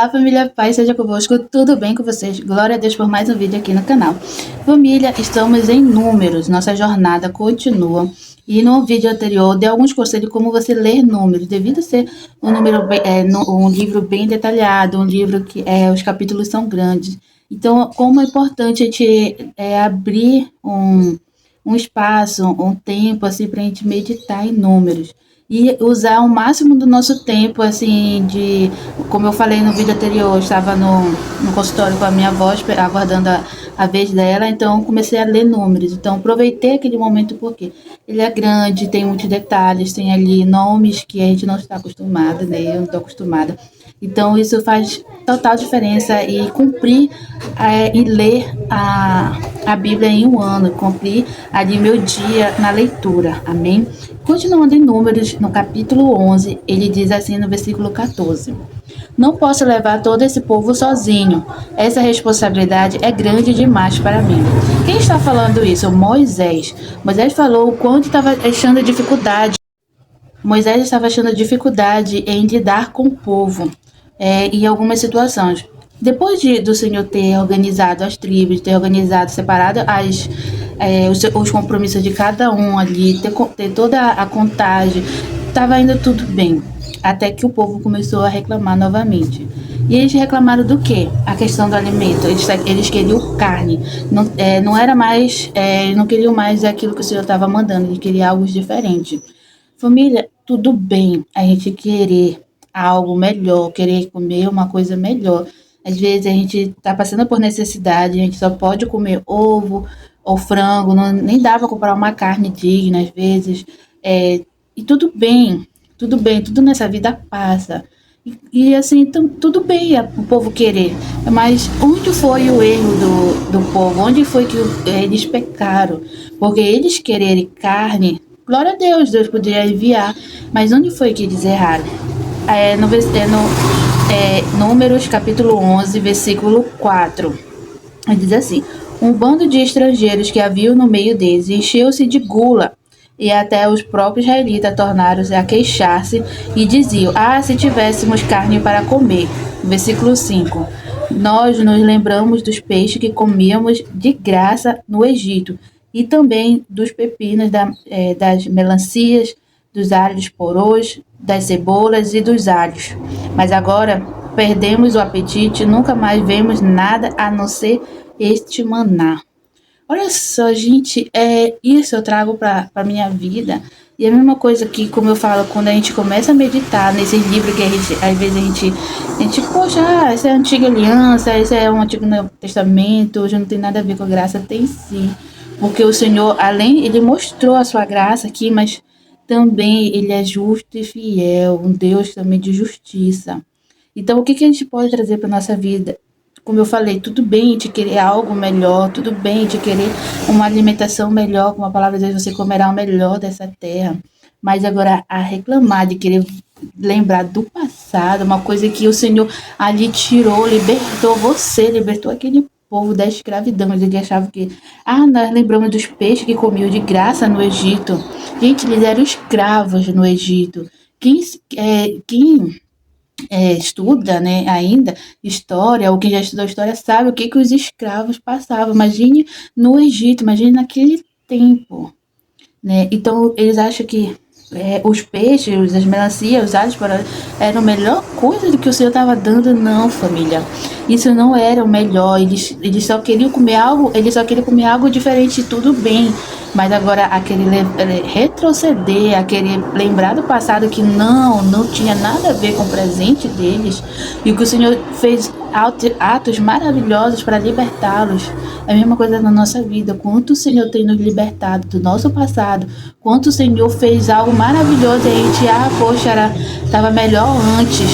Olá, família Paz, seja convosco, tudo bem com vocês? Glória a Deus por mais um vídeo aqui no canal. Família, estamos em números, nossa jornada continua. E no vídeo anterior, dei alguns conselhos de como você ler números, devido a ser um livro bem detalhado, um livro que os capítulos são grandes. Então, como é importante a gente abrir um espaço, um tempo, assim, para a gente meditar em números. E usar o máximo do nosso tempo, assim, como eu falei no vídeo anterior, eu estava no consultório com a minha avó, aguardando a vez dela, então comecei a ler números. Então aproveitei aquele momento porque ele é grande, tem muitos detalhes, tem ali nomes que a gente não está acostumado, né? Eu não estou acostumada. Então isso faz total diferença e cumprir e ler a Bíblia em um ano, cumprir ali meu dia na leitura, amém? Continuando em Números, no capítulo 11, ele diz assim no versículo 14: Não posso levar todo esse povo sozinho. Essa responsabilidade é grande demais para mim. Quem está falando isso? Moisés. Moisés falou o quanto estava achando dificuldade. Moisés estava achando dificuldade em lidar com o povo em algumas situações. Depois do Senhor ter organizado as tribos, ter organizado, separado os compromissos de cada um ali, ter toda a contagem, estava indo tudo bem. Até que o povo começou a reclamar novamente. E eles reclamaram do quê? A questão do alimento. Eles queriam carne. Não era mais, não queriam mais aquilo que o Senhor estava mandando. Eles queriam algo diferente. Família, tudo bem a gente querer algo melhor, querer comer uma coisa melhor. Às vezes a gente está passando por necessidade, a gente só pode comer ovo ou frango, nem dá para comprar uma carne digna às vezes. E tudo bem, tudo nessa vida passa. E assim, então, tudo bem o povo querer, mas onde foi o erro do povo? Onde foi que eles pecaram? Porque eles quererem carne, glória a Deus, Deus poderia enviar, mas onde foi que eles erraram? Números capítulo 11, versículo 4. Diz assim: Um bando de estrangeiros que haviam no meio deles encheu-se de gula, e até os próprios israelitas tornaram-se a queixar-se e diziam: se tivéssemos carne para comer. Versículo 5. Nós nos lembramos dos peixes que comíamos de graça no Egito, e também dos pepinos, das melancias, dos alhos porôs, das cebolas e dos alhos. Mas agora perdemos o apetite, nunca mais vemos nada a não ser este maná. Olha só, gente, isso eu trago para a minha vida. E a mesma coisa que, como eu falo, quando a gente começa a meditar nesse livro que às vezes a gente, poxa, isso é a antiga aliança, isso é um antigo testamento, já não tem nada a ver com a graça, tem sim. Porque o Senhor, ele mostrou a sua graça aqui, mas também ele é justo e fiel, um Deus também de justiça. Então, o que a gente pode trazer para nossa vida? Como eu falei, tudo bem de querer algo melhor, tudo bem de querer uma alimentação melhor, como a palavra de Deus, você comerá o melhor dessa terra. Mas agora, a reclamar de querer lembrar do passado, uma coisa que o Senhor ali tirou, libertou você, libertou aquele povo da escravidão. Eles achavam que, nós lembramos dos peixes que comiam de graça no Egito. Gente, eles eram escravos no Egito. Quem estuda, né, ainda história, ou quem já estudou história sabe o que os escravos passavam. Imagine no Egito, imagine naquele tempo, né? Então eles acham que os peixes, as melancias, os alhos eram a melhor coisa do que o Senhor estava dando. Não, família, isso não era o melhor. Eles só queriam comer algo, eles só queriam comer algo diferente, tudo bem. Mas agora aquele retroceder, aquele lembrar do passado que não tinha nada a ver com o presente deles, e o que o Senhor fez atos maravilhosos para libertá-los. É a mesma coisa na nossa vida. Quanto o Senhor tem nos libertado do nosso passado, quanto o Senhor fez algo maravilhoso e a gente, poxa, estava melhor antes.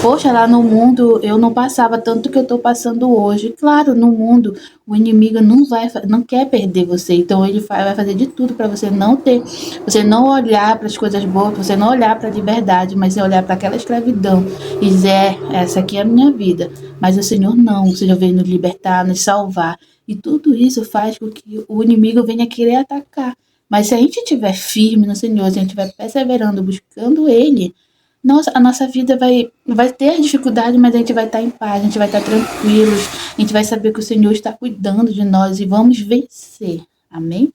Poxa, lá no mundo eu não passava tanto que eu estou passando hoje. Claro, no mundo o inimigo não quer perder você, então ele vai fazer de tudo para você não olhar para as coisas boas, você não olhar para a liberdade, mas olhar para aquela escravidão e dizer, essa aqui é a minha vida. Mas o Senhor não, o Senhor veio nos libertar, nos salvar, e tudo isso faz com que o inimigo venha querer atacar. Mas se a gente estiver firme no Senhor, se a gente estiver perseverando, buscando Ele, a nossa vida vai ter dificuldade, mas a gente vai estar em paz, a gente vai estar tranquilos, a gente vai saber que o Senhor está cuidando de nós e vamos vencer. Amém?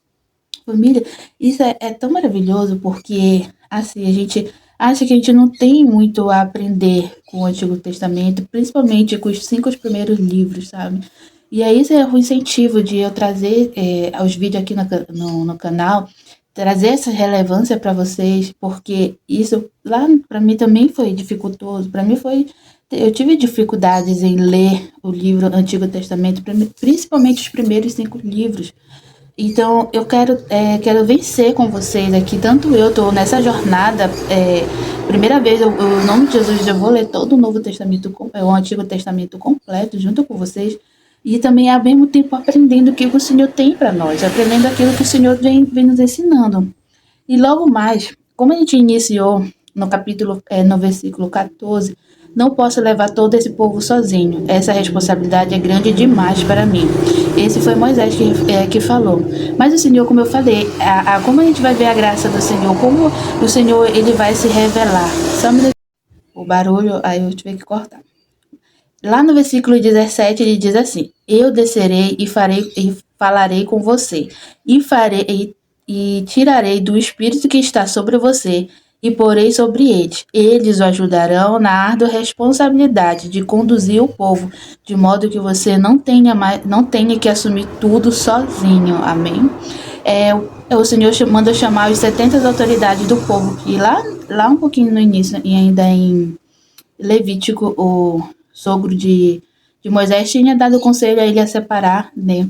Família, isso é tão maravilhoso porque, assim, a gente acha que a gente não tem muito a aprender com o Antigo Testamento, principalmente com os 5 primeiros livros, sabe? E aí, esse é o incentivo de eu trazer os vídeos aqui no canal, trazer essa relevância para vocês, porque isso lá para mim também foi dificultoso. Para mim foi. Eu tive dificuldades em ler o livro Antigo Testamento, principalmente os primeiros 5 livros. Então, eu quero vencer com vocês aqui. Tanto eu estou nessa jornada. Primeira vez, em nome de Jesus, eu vou ler todo o Novo Testamento, o Antigo Testamento completo, junto com vocês. E também, ao mesmo tempo, aprendendo o que o Senhor tem para nós, aprendendo aquilo que o Senhor vem nos ensinando. E logo mais, como a gente iniciou no versículo 14, não posso levar todo esse povo sozinho. Essa responsabilidade é grande demais para mim. Esse foi Moisés que falou. Mas o Senhor, como eu falei, como a gente vai ver a graça do Senhor, como o Senhor ele vai se revelar. Só me... O barulho, aí eu tive que cortar. Lá no versículo 17 ele diz assim: Eu descerei e falarei com você, e tirarei do espírito que está sobre você e porei sobre eles. Eles o ajudarão na árdua responsabilidade de conduzir o povo, de modo que você não tenha que assumir tudo sozinho. Amém? O Senhor manda chamar os 70 autoridades do povo, e lá um pouquinho no início, e ainda em Levítico, o sogro de Moisés tinha dado conselho a ele a separar, né,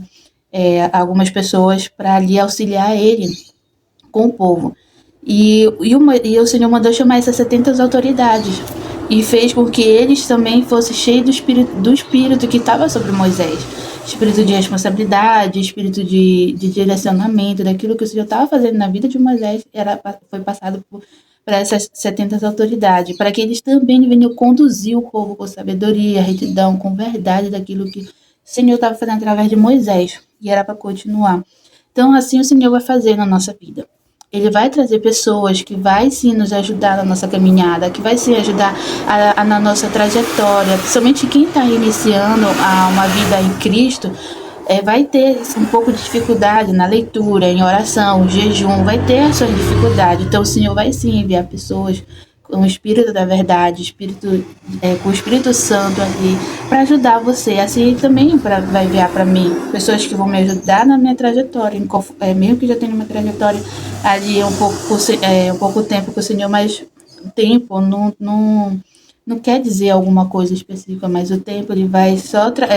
algumas pessoas para ali auxiliar ele com o povo. E o Senhor mandou chamar essas 70 autoridades e fez com que eles também fossem cheios do espírito que estava sobre Moisés. Espírito de responsabilidade, espírito de direcionamento, daquilo que o Senhor estava fazendo na vida de Moisés, foi passado para essas 70 autoridades, para que eles também venham conduzir o povo com sabedoria, retidão, com verdade daquilo que o Senhor estava fazendo através de Moisés, e era para continuar. Então, assim o Senhor vai fazer na nossa vida. Ele vai trazer pessoas que vai sim nos ajudar na nossa caminhada, que vai sim ajudar na nossa trajetória. Principalmente quem está iniciando uma vida em Cristo, vai ter um pouco de dificuldade na leitura, em oração, jejum, vai ter a sua dificuldade. Então o Senhor vai sim enviar pessoas com o Espírito da verdade, com o Espírito Santo ali, para ajudar você. Assim também vai enviar para mim pessoas que vão me ajudar na minha trajetória, mesmo que já tenha uma trajetória ali um pouco tempo com o Senhor, mas o tempo não quer dizer alguma coisa específica, mas o tempo ele vai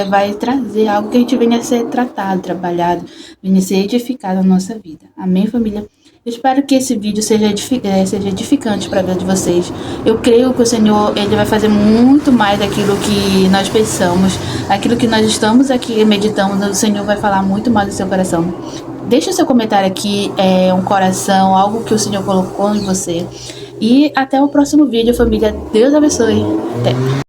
vai trazer algo que a gente venha a ser tratado, trabalhado, venha a ser edificado na nossa vida. Amém, família? Eu espero que esse vídeo seja edificante para a vida de vocês. Eu creio que o Senhor ele vai fazer muito mais daquilo que nós pensamos, aquilo que nós estamos aqui meditando, o Senhor vai falar muito mais do seu coração. Deixa o seu comentário aqui, um coração, algo que o Senhor colocou em você. E até o próximo vídeo, família. Deus abençoe. Até.